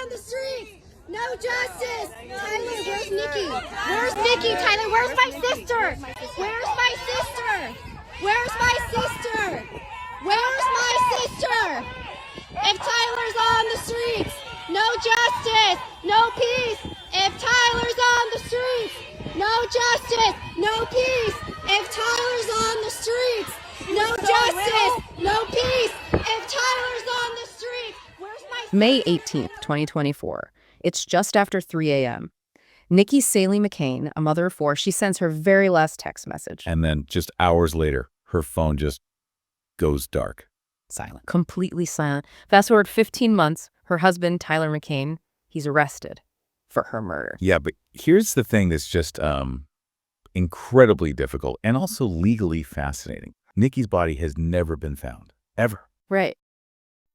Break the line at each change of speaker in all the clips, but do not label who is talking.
on the streets. No justice. Tyler, where's Nikki? Where's Nikki? Tyler, where's my sister? Where's my sister? Where's my sister? Where's my sister? If Tyler's on the streets, no justice, no peace. If Tyler's on the streets, no justice, no peace. If Tyler's on the streets, no justice, no peace. If Tyler's on the streets, where's my sister?
May 18th, 2024. It's just after 3 a.m. Nikki Saelee-McCain, a mother of four, she sends her very last text message.
And then just hours later, her phone just goes dark.
Silent. Completely silent. Fast forward 15 months, her husband, Tyler McCain, he's arrested for her murder.
Yeah, but here's the thing that's just incredibly difficult and also legally fascinating. Nikki's body has never been found, ever.
Right.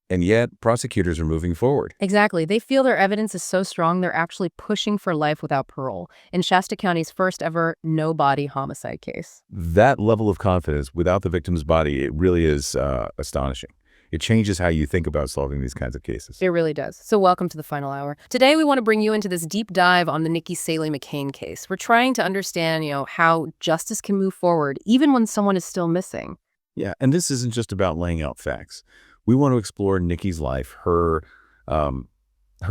And yet, prosecutors are moving forward.
Exactly. They feel their evidence is so strong, they're actually pushing for life without parole in Shasta County's first ever no-body homicide case.
That level of confidence without the victim's body, it really is astonishing. It changes how you think about solving these kinds of cases.
It really does. So welcome to the final hour. Today, we want to bring you into this deep dive on the Nikki Saelee-McCain case. We're trying to understand, how justice can move forward even when someone is still missing.
Yeah, and this isn't just about laying out facts. We want to explore Nikki's life, her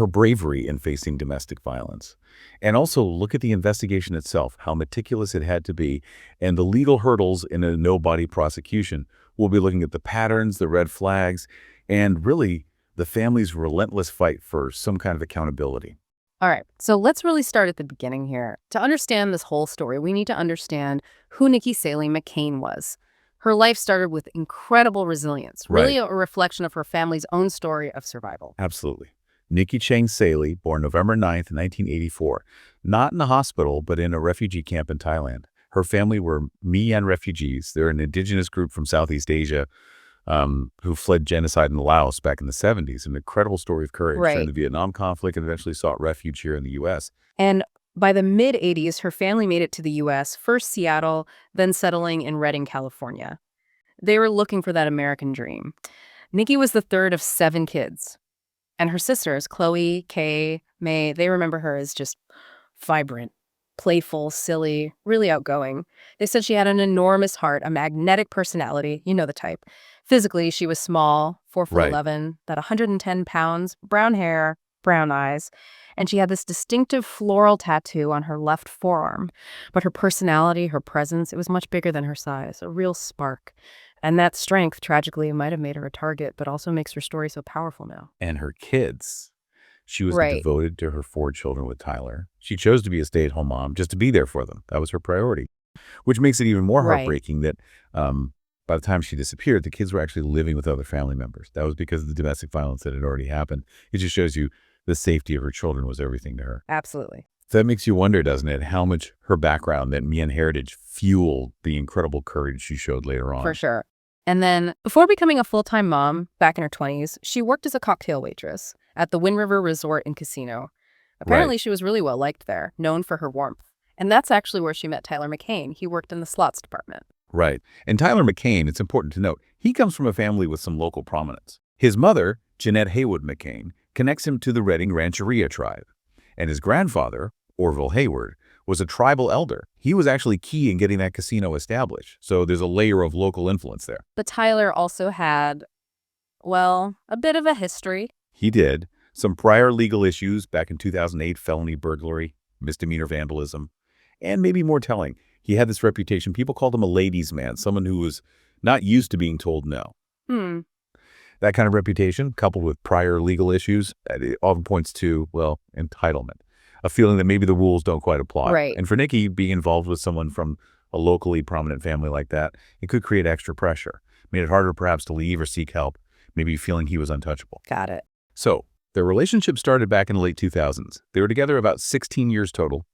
bravery in facing domestic violence, and also look at the investigation itself, how meticulous it had to be, and the legal hurdles in a no-body prosecution. We'll be looking at the patterns, the red flags, and really the family's relentless fight for some kind of accountability.
All right, so let's really start at the beginning here. To understand this whole story, we need to understand who Nikki Saelee-McCain was. Her life started with incredible resilience, really a reflection of her family's own story of survival.
Absolutely. Nikki Chang Saelee, born November 9th, 1984, not in a hospital, but in a refugee camp in Thailand. Her family were Mien refugees. They're an indigenous group from Southeast Asia who fled genocide in Laos back in the 70s. An incredible story of courage during the Vietnam conflict and eventually sought refuge here in the U.S.
And by the mid-'80s, her family made it to the U.S., first Seattle, then settling in Redding, California. They were looking for that American dream. Nikki was the third of 7 kids. And her sisters, Chloe, Kay, May, they remember her as just vibrant, playful, silly, really outgoing. They said she had an enormous heart, a magnetic personality, you know the type. Physically, she was small, 4'11", about 110 pounds, brown hair, brown eyes, and she had this distinctive floral tattoo on her left forearm. But her personality, her presence, it was much bigger than her size, a real spark. And that strength, tragically, might have made her a target, but also makes her story so powerful now.
And her kids. She was devoted to her 4 children with Tyler. She chose to be a stay-at-home mom just to be there for them. That was her priority, which makes it even more heartbreaking that by the time she disappeared, the kids were actually living with other family members. That was because of the domestic violence that had already happened. It just shows you the safety of her children was everything to her.
Absolutely.
So that makes you wonder, doesn't it, how much her background, that Mien heritage, fueled the incredible courage she showed later on.
For sure. And then, before becoming a full-time mom, back in her 20s, she worked as a cocktail waitress at the Wind River Resort and Casino. Apparently, she was really well-liked there, known for her warmth. And that's actually where she met Tyler McCain. He worked in the slots department.
Right. And Tyler McCain, it's important to note, he comes from a family with some local prominence. His mother, Jeanette Haywood McCain, connects him to the Redding Rancheria tribe. And his grandfather, Orville Hayward, was a tribal elder. He was actually key in getting that casino established. So there's a layer of local influence there.
But Tyler also had, well, a bit of a history.
He did. Some prior legal issues back in 2008, felony burglary, misdemeanor vandalism, and maybe more telling, he had this reputation. People called him a ladies' man, someone who was not used to being told no. That kind of reputation, coupled with prior legal issues, it often points to, well, entitlement, a feeling that maybe the rules don't quite apply.
Right.
And for Nikki, being involved with someone from a locally prominent family like that, it could create extra pressure, made it harder perhaps to leave or seek help, maybe feeling he was untouchable.
Got it.
So their relationship started back in the late 2000s. They were together about 16 years total,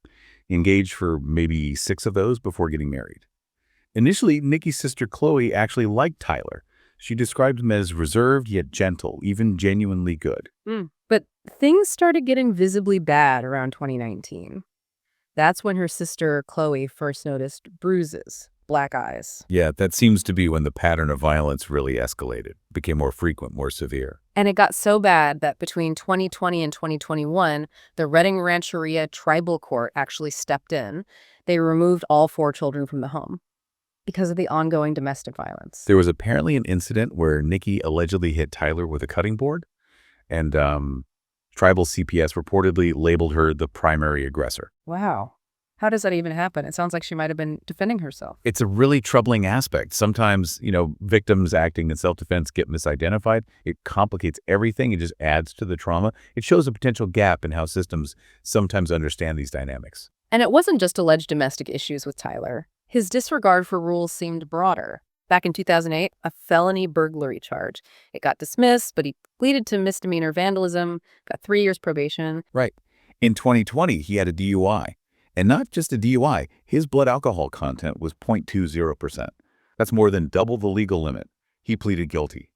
engaged for maybe 6 of those before getting married. Initially, Nikki's sister Chloe actually liked Tyler. She described him as reserved yet gentle, even genuinely good.
But things started getting visibly bad around 2019. That's when her sister Chloe first noticed bruises. black eyes.
Yeah, that seems to be when the pattern of violence really escalated, became more frequent, more severe.
And it got so bad that between 2020 and 2021, the Redding Rancheria Tribal Court actually stepped in. They removed all 4 children from the home because of the ongoing domestic violence.
There was apparently an incident where Nikki allegedly hit Tyler with a cutting board, and tribal CPS reportedly labeled her the primary aggressor.
Wow. How does that even happen? It sounds like she might have been defending herself.
It's a really troubling aspect. Sometimes, victims acting in self-defense get misidentified. It complicates everything. It just adds to the trauma. It shows a potential gap in how systems sometimes understand these dynamics.
And it wasn't just alleged domestic issues with Tyler. His disregard for rules seemed broader. Back in 2008, a felony burglary charge. It got dismissed, but he pleaded to misdemeanor vandalism, got 3 years probation.
Right. In 2020, he had a DUI. And not just a DUI, his blood alcohol content was 0.20%. That's more than double the legal limit. He pleaded guilty.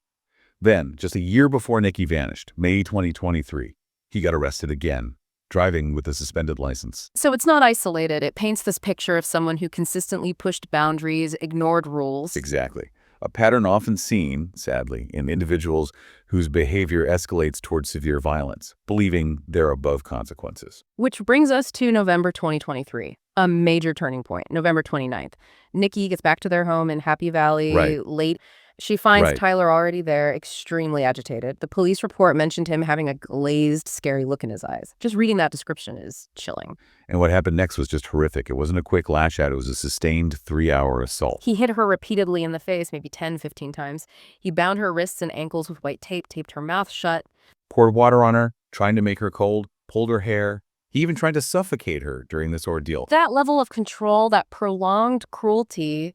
Then, just a year before Nikki vanished, May 2023, he got arrested again, driving with a suspended license.
So it's not isolated. It paints this picture of someone who consistently pushed boundaries, ignored rules.
Exactly. A pattern often seen, sadly, in individuals whose behavior escalates towards severe violence, believing they're above consequences.
Which brings us to November 2023, a major turning point, November 29th. Nikki gets back to their home in Happy Valley late. She finds Tyler already there, extremely agitated. The police report mentioned him having a glazed, scary look in his eyes. Just reading that description is chilling.
And what happened next was just horrific. It wasn't a quick lash out. It was a sustained 3-hour assault.
He hit her repeatedly in the face, maybe 10, 15 times. He bound her wrists and ankles with white tape, taped her mouth shut.
Poured water on her, trying to make her cold, pulled her hair. He even tried to suffocate her during this ordeal.
That level of control, that prolonged cruelty,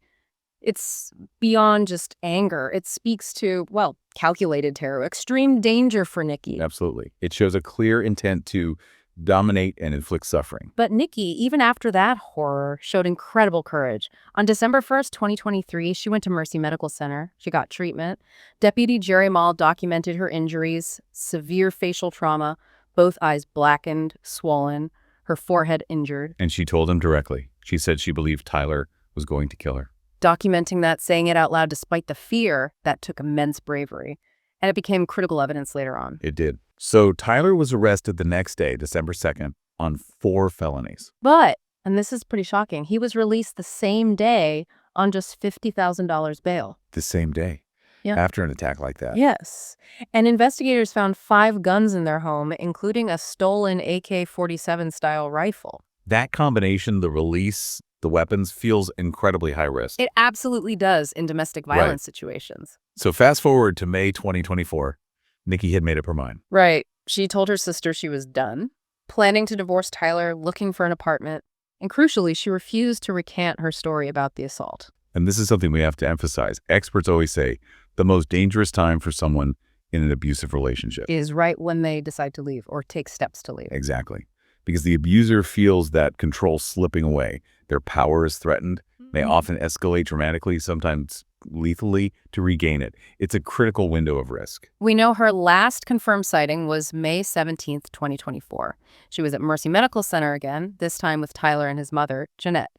it's beyond just anger. It speaks to, calculated terror, extreme danger for Nikki.
Absolutely. It shows a clear intent to dominate and inflict suffering.
But Nikki, even after that horror, showed incredible courage. On December 1st, 2023, she went to Mercy Medical Center. She got treatment. Deputy Jerry Mall documented her injuries, severe facial trauma, both eyes blackened, swollen, her forehead injured.
And she told him directly. She said she believed Tyler was going to kill her.
Documenting that, saying it out loud despite the fear, that took immense bravery. And it became critical evidence later on.
It did. So Tyler was arrested the next day, December 2nd, on 4 felonies.
But, and this is pretty shocking, he was released the same day on just $50,000 bail.
The same day?
Yeah.
After an attack like that?
Yes. And investigators found 5 guns in their home, including a stolen AK-47 style rifle.
That combination, the release, the weapons, feels incredibly high risk.
It absolutely does in domestic violence situations.
So fast forward to May 2024, Nikki had made up her mind.
Right. She told her sister she was done, planning to divorce Tyler, looking for an apartment. And crucially, she refused to recant her story about the assault.
And this is something we have to emphasize. Experts always say the most dangerous time for someone in an abusive relationship
is right when they decide to leave or take steps to leave.
Exactly. Because the abuser feels that control slipping away. Their power is threatened. They often escalate dramatically, sometimes lethally, to regain it. It's a critical window of risk.
We know her last confirmed sighting was May 17th, 2024. She was at Mercy Medical Center again, this time with Tyler and his mother, Jeanette,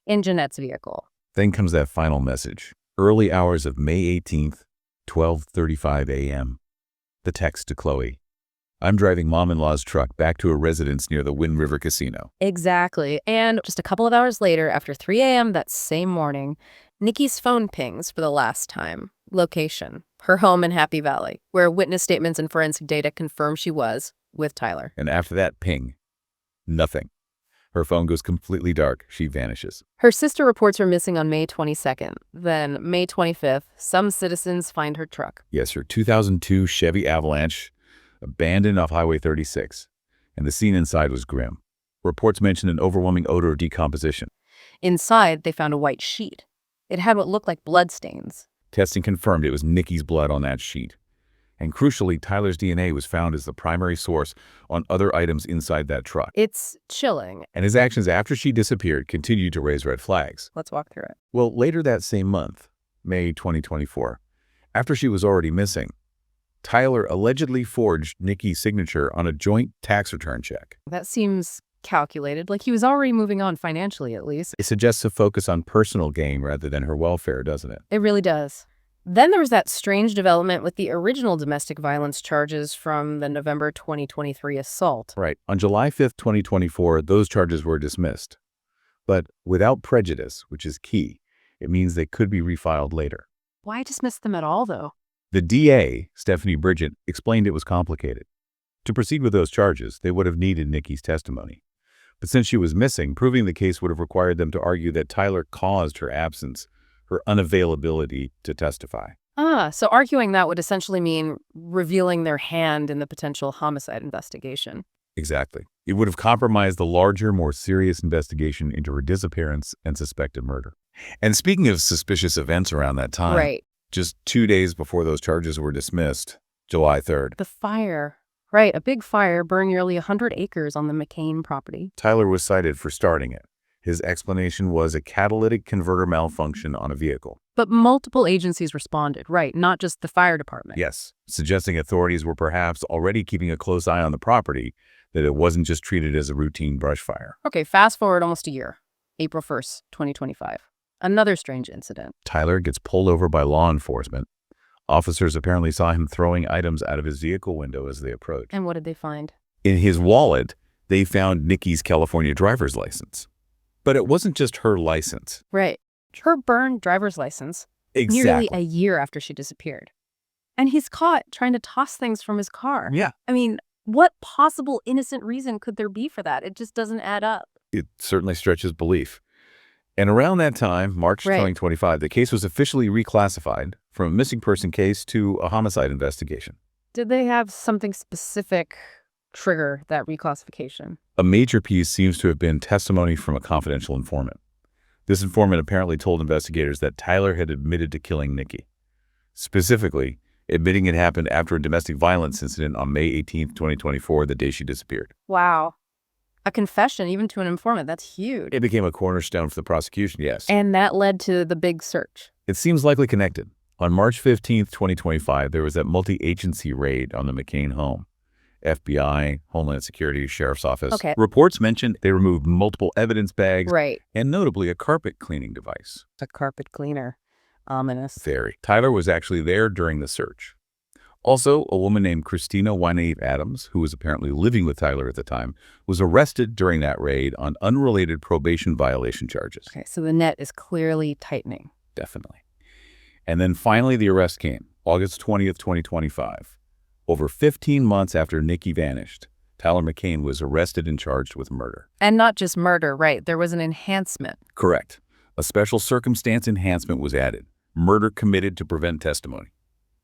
in Jeanette's vehicle.
Then comes that final message. Early hours of May 18th, 12:35 a.m. The text to Chloe. I'm driving mom-in-law's truck back to a residence near the Wind River Casino.
Exactly. And just a couple of hours later, after 3 a.m. that same morning, Nikki's phone pings for the last time. Location, her home in Happy Valley, where witness statements and forensic data confirm she was with Tyler.
And after that ping, nothing. Her phone goes completely dark. She vanishes.
Her sister reports her missing on May 22nd. Then, May 25th, some citizens find her truck.
Yes, her 2002 Chevy Avalanche, abandoned off Highway 36, and the scene inside was grim. Reports mentioned an overwhelming odor of decomposition.
Inside, they found a white sheet. It had what looked like blood stains.
Testing confirmed it was Nikki's blood on that sheet. And crucially, Tyler's DNA was found as the primary source on other items inside that truck.
It's chilling.
And his actions after she disappeared continued to raise red flags.
Let's walk through it.
Well, later that same month, May 2024, after she was already missing, Tyler allegedly forged Nikki's signature on a joint tax return check.
That seems calculated, like he was already moving on financially at least.
It suggests a focus on personal gain rather than her welfare, doesn't it?
It really does. Then there was that strange development with the original domestic violence charges from the November 2023 assault.
Right. On July 5th, 2024, those charges were dismissed. But without prejudice, which is key, it means they could be refiled later.
Why dismiss them at all, though?
The DA, Stephanie Bridget, explained it was complicated. To proceed with those charges, they would have needed Nikki's testimony. But since she was missing, proving the case would have required them to argue that Tyler caused her absence, her unavailability to testify.
So arguing that would essentially mean revealing their hand in the potential homicide investigation.
Exactly. It would have compromised the larger, more serious investigation into her disappearance and suspected murder. And speaking of suspicious events around that time,
Right.
just 2 days before those charges were dismissed, July 3rd,
The fire. Right, a big fire burned nearly 100 acres on the McCain property.
Tyler was cited for starting it. His explanation was a catalytic converter malfunction on a vehicle.
But multiple agencies responded, right, not just the fire department.
Yes, suggesting authorities were perhaps already keeping a close eye on the property, that it wasn't just treated as a routine brush fire.
Okay, fast forward almost a year, April 1st, 2025. Another strange incident.
Tyler gets pulled over by law enforcement. Officers apparently saw him throwing items out of his vehicle window as they approached.
And what did they find?
In his wallet, they found Nikki's California driver's license. But it wasn't just her license.
Right. Her burned driver's license
Exactly.
nearly a year after she disappeared. And he's caught trying to toss things from his car.
Yeah.
I mean, what possible innocent reason could there be for that? It just doesn't add up.
It certainly stretches belief. And around that time, March
Right.
2025, the case was officially reclassified from a missing person case to a homicide investigation.
Did they have something specific trigger that reclassification?
A major piece seems to have been testimony from a confidential informant. This informant apparently told investigators that Tyler had admitted to killing Nikki. Specifically, admitting it happened after a domestic violence incident on May 18th, 2024, the day she disappeared.
Wow. A confession, even to an informant, that's huge.
It became a cornerstone for the prosecution, yes.
And that led to the big search.
It seems likely connected. On March 15th, 2025, there was that multi-agency raid on the McCain home. FBI, Homeland Security, Sheriff's Office.
Okay.
Reports mentioned they removed multiple evidence bags
Right.
and notably a carpet cleaning device.
A carpet cleaner. Ominous.
Very. Tyler was actually there during the search. Also, a woman named Christina Wynave Adams, who was apparently living with Tyler at the time, was arrested during that raid on unrelated probation violation charges.
Okay, so the net is clearly tightening.
Definitely. And then finally the arrest came, August 20th, 2025. Over 15 months after Nikki vanished, Tyler McCain was arrested and charged with murder.
And not just murder, right? There was an enhancement.
Correct. A special circumstance enhancement was added. Murder committed to prevent testimony.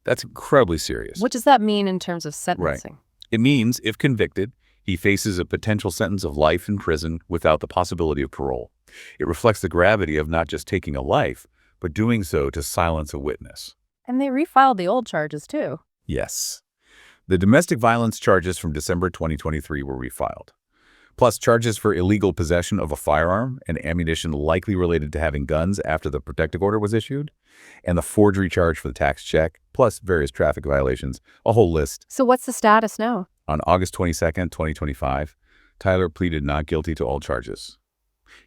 That's incredibly serious.
What does that mean in terms of sentencing?
It means, if convicted, he faces a potential sentence of life in prison without the possibility of parole. It reflects the gravity of not just taking a life, but doing so to silence a witness.
And they refiled the old charges, too.
Yes. The domestic violence charges from December 2023 were refiled, plus charges for illegal possession of a firearm and ammunition likely related to having guns after the protective order was issued, and the forgery charge for the tax check, plus various traffic violations, a whole list.
So what's the status now?
On August 22nd, 2025, Tyler pleaded not guilty to all charges.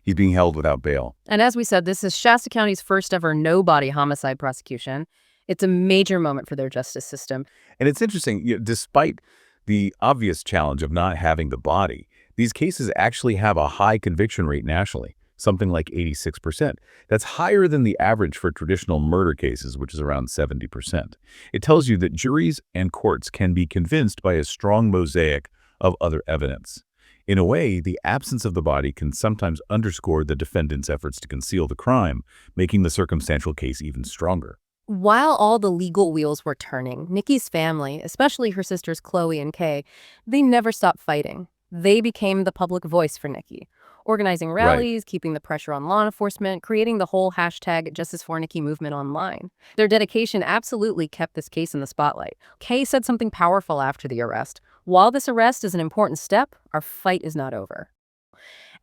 He's being held without bail.
And as we said, this is Shasta County's first ever no-body homicide prosecution. It's a major moment for their justice system.
And it's interesting, despite the obvious challenge of not having the body, these cases actually have a high conviction rate nationally, something like 86%. That's higher than the average for traditional murder cases, which is around 70%. It tells you that juries and courts can be convinced by a strong mosaic of other evidence. In a way, the absence of the body can sometimes underscore the defendant's efforts to conceal the crime, making the circumstantial case even stronger.
While all the legal wheels were turning, Nikki's family, especially her sisters Chloe and Kay, they never stopped fighting. They became the public voice for Nikki, organizing rallies, keeping the pressure on law enforcement, creating the whole #JusticeForNikki movement online. Their dedication absolutely kept this case in the spotlight. Kay said something powerful after the arrest. While this arrest is an important step, our fight is not over.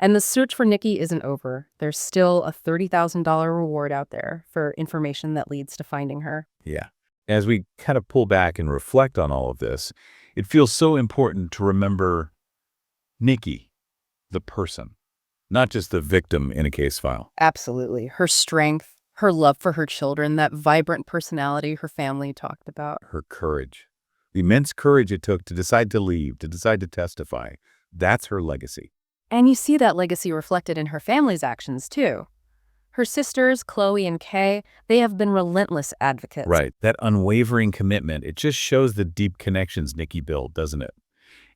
And the search for Nikki isn't over. There's still a $30,000 reward out there for information that leads to finding her.
Yeah. As we kind of pull back and reflect on all of this, it feels so important to remember Nikki, the person, not just the victim in a case file.
Absolutely. Her strength, her love for her children, that vibrant personality her family talked about.
Her courage, the immense courage it took to decide to leave, to decide to testify. That's her legacy.
And you see that legacy reflected in her family's actions, too. Her sisters, Chloe and Kay, they have been relentless advocates.
Right. That unwavering commitment, it just shows the deep connections Nikki built, doesn't it?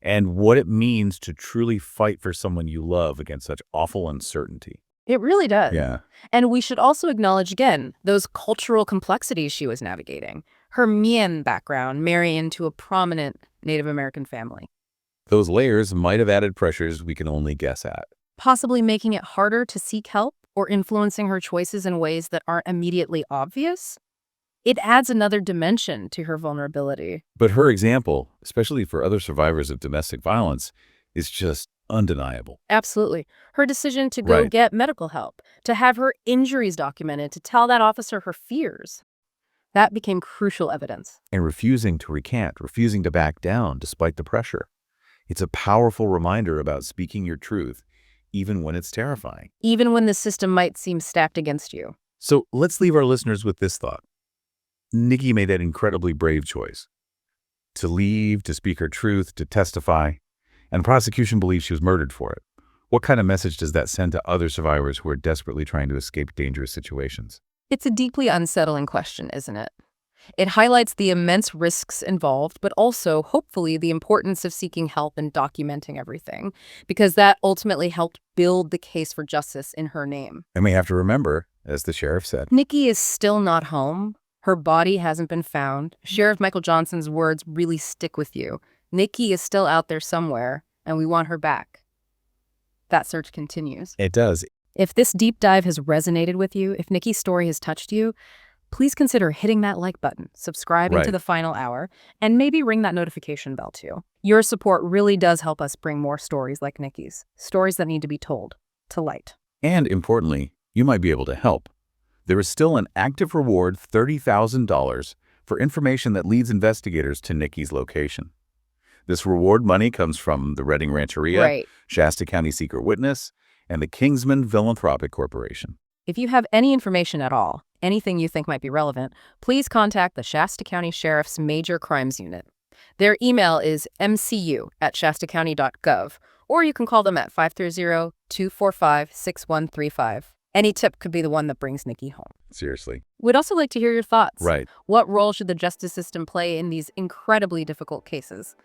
And what it means to truly fight for someone you love against such awful uncertainty.
It really does.
Yeah.
And we should also acknowledge, again, those cultural complexities she was navigating. Her Mien background marrying into a prominent Native American family.
Those layers might have added pressures we can only guess at.
Possibly making it harder to seek help or influencing her choices in ways that aren't immediately obvious. It adds another dimension to her vulnerability.
But her example, especially for other survivors of domestic violence, is just undeniable.
Absolutely. Her decision to go
Right.
get medical help, to have her injuries documented, to tell that officer her fears. That became crucial evidence.
And refusing to recant, refusing to back down despite the pressure. It's a powerful reminder about speaking your truth, even when it's terrifying.
Even when the system might seem stacked against you.
So let's leave our listeners with this thought. Nikki made that incredibly brave choice. To leave, to speak her truth, to testify, and prosecution believes she was murdered for it. What kind of message does that send to other survivors who are desperately trying to escape dangerous situations?
It's a deeply unsettling question, isn't it? It highlights the immense risks involved, but also, hopefully, the importance of seeking help and documenting everything, because that ultimately helped build the case for justice in her name.
And we have to remember, as the sheriff said,
Nikki is still not home. Her body hasn't been found. Sheriff Michael Johnson's words really stick with you. Nikki is still out there somewhere, and we want her back. That search continues.
it does.
If this deep dive has resonated with you, if Nikki's story has touched you, please consider hitting that like button, subscribing to
Right.
The Final Hour, and maybe ring that notification bell too. Your support really does help us bring more stories like Nikki's, stories that need to be told, to light.
And importantly, you might be able to help. There is still an active reward, $30,000, for information that leads investigators to Nikki's location. This reward money comes from the Redding Rancheria,
Right.
Shasta County Secret Witness, and the Kingsman Philanthropic Corporation.
If you have any information at all, anything you think might be relevant, please contact the Shasta County Sheriff's Major Crimes Unit. Their email is mcu@shastacounty.gov, or you can call them at 530-245-6135. Any tip could be the one that brings Nikki home.
Seriously.
We'd also like to hear your thoughts.
Right.
What role should the justice system play in these incredibly difficult cases?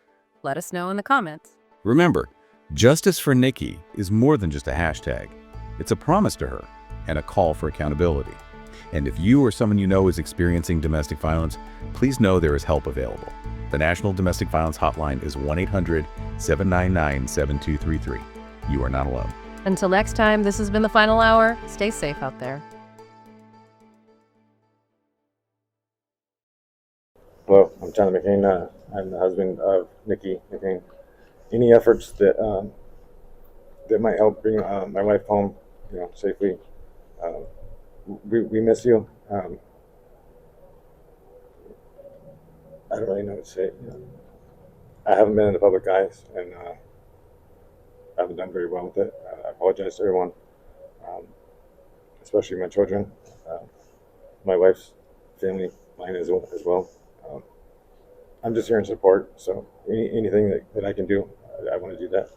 Let us know in the comments.
Remember, justice for Nikki is more than just a hashtag. It's a promise to her and a call for accountability. And if you or someone you know is experiencing domestic violence, please know there is help available. The National Domestic Violence Hotline is 1-800-799-7233. You are not alone.
Until next time, this has been The Final Hour. Stay safe out there.
Hello, I'm Shasta McCain. I'm the husband of Nikki McCain. Any efforts that might help bring my wife home, safely. We miss you. I don't really know what to say. I haven't been in the public eyes, and I haven't done very well with it. I apologize to everyone, especially my children, my wife's family, mine as well. I'm just here in support, so anything that I can do, I want to do that.